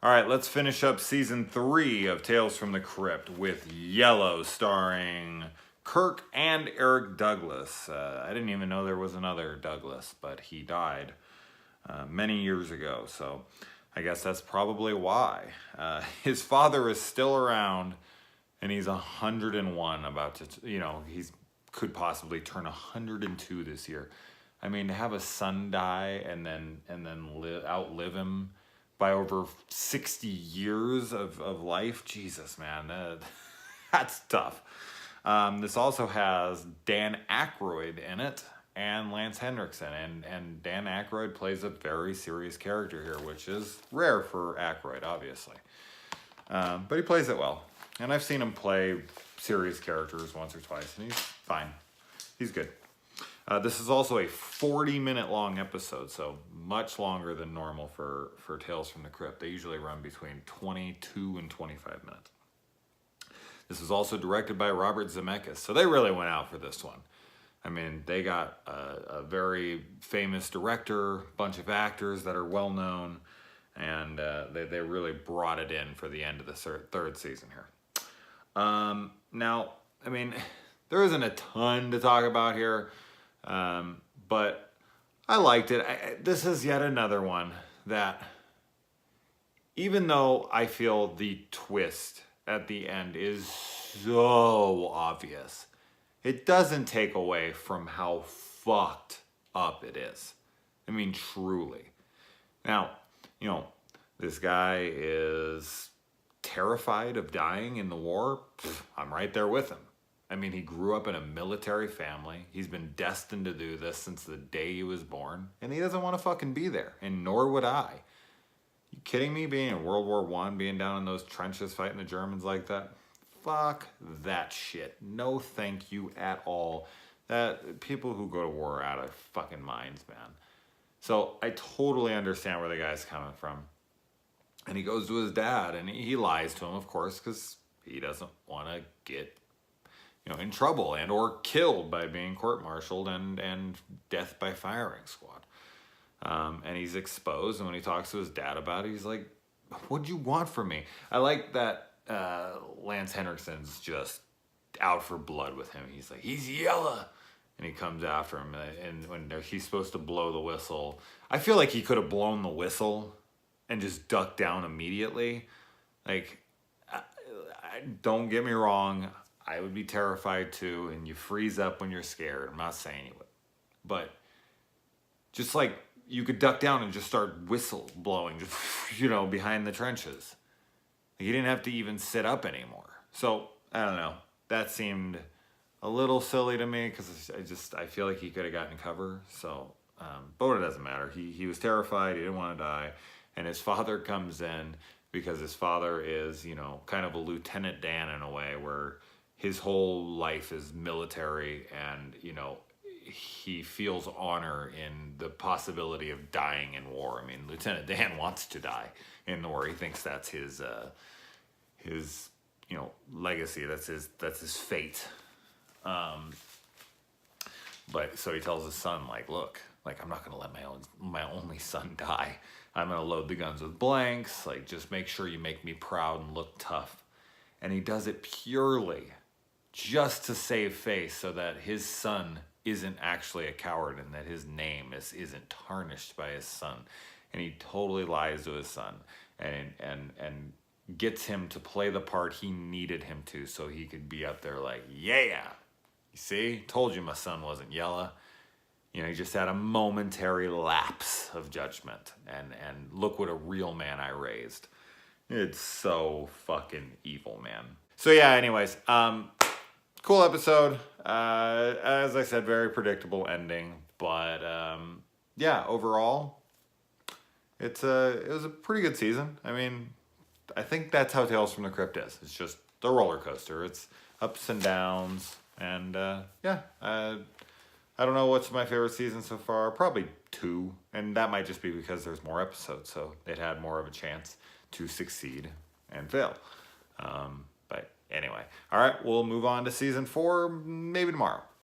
All right, let's finish up season 3 of Tales from the Crypt with Yellow, starring Kirk and Eric Douglas. I didn't even know there was another Douglas, but he died many years ago, so I guess that's probably why. His father is still around, and he's 101, about to, he's could possibly turn 102 this year. I mean, to have a son die and then outlive him by over 60 years of life, Jesus, man, that's tough. This also has Dan Aykroyd in it and Lance Henriksen, and Dan Aykroyd plays a very serious character here, which is rare for Aykroyd, obviously. But he plays it well, and I've seen him play serious characters once or twice, and he's fine. He's good. This is also a 40-minute long episode, so much longer than normal for Tales from the Crypt. They usually run between 22 and 25 minutes. This is also directed by Robert Zemeckis, so they really went out for this one. I mean, they got a very famous director, bunch of actors that are well-known, and they really brought it in for the end of the third season here. Now, I mean, there isn't a ton to talk about here. But I liked it. This is yet another one that, even though I feel the twist at the end is so obvious, it doesn't take away from how fucked up it is. I mean, truly. Now, this guy is terrified of dying in the war. I'm right there with him. I mean, he grew up in a military family. He's been destined to do this since the day he was born. And he doesn't want to fucking be there. And nor would I. You kidding me? Being in World War I, being down in those trenches fighting the Germans like that? Fuck that shit. No thank you at all. That people who go to war are out of fucking minds, man. So I totally understand where the guy's coming from. And he goes to his dad, and he lies to him, of course, because he doesn't want to get in trouble and or killed by being court-martialed and death by firing squad. And he's exposed, and when he talks to his dad about it, he's like, what'd you want from me? I like that Lance Henriksen's just out for blood with him. He's like, he's yellow. And he comes after him, and when he's supposed to blow the whistle, I feel like he could have blown the whistle and just ducked down immediately. Like, don't get me wrong, I would be terrified too, and you freeze up when you're scared. I'm not saying you would. But just like you could duck down and just start whistle blowing, just, behind the trenches. You didn't have to even sit up anymore. So, I don't know. That seemed a little silly to me because I feel like he could have gotten cover. So, but it doesn't matter. He was terrified. He didn't want to die. And his father comes in because his father is, kind of a Lieutenant Dan in a way where his whole life is military, and, he feels honor in the possibility of dying in war. I mean, Lieutenant Dan wants to die in the war. He thinks that's his legacy. That's his fate. But so he tells his son, look, I'm not going to let my only son die. I'm going to load the guns with blanks. Just make sure you make me proud and look tough. And he does it purely just to save face so that his son isn't actually a coward and that his name isn't tarnished by his son. And he totally lies to his son and gets him to play the part he needed him to so he could be up there yeah. You see? Told you my son wasn't yellow. He just had a momentary lapse of judgment. And look what a real man I raised. It's so fucking evil, man. So yeah, anyways, cool episode. As I said, very predictable ending. But yeah, overall, it was a pretty good season. I mean, I think that's how Tales from the Crypt is. It's just the roller coaster. It's ups and downs. And yeah, I don't know what's my favorite season so far. Probably 2. And that might just be because there's more episodes. So it had more of a chance to succeed and fail. But anyway, all right, we'll move on to season 4 maybe tomorrow.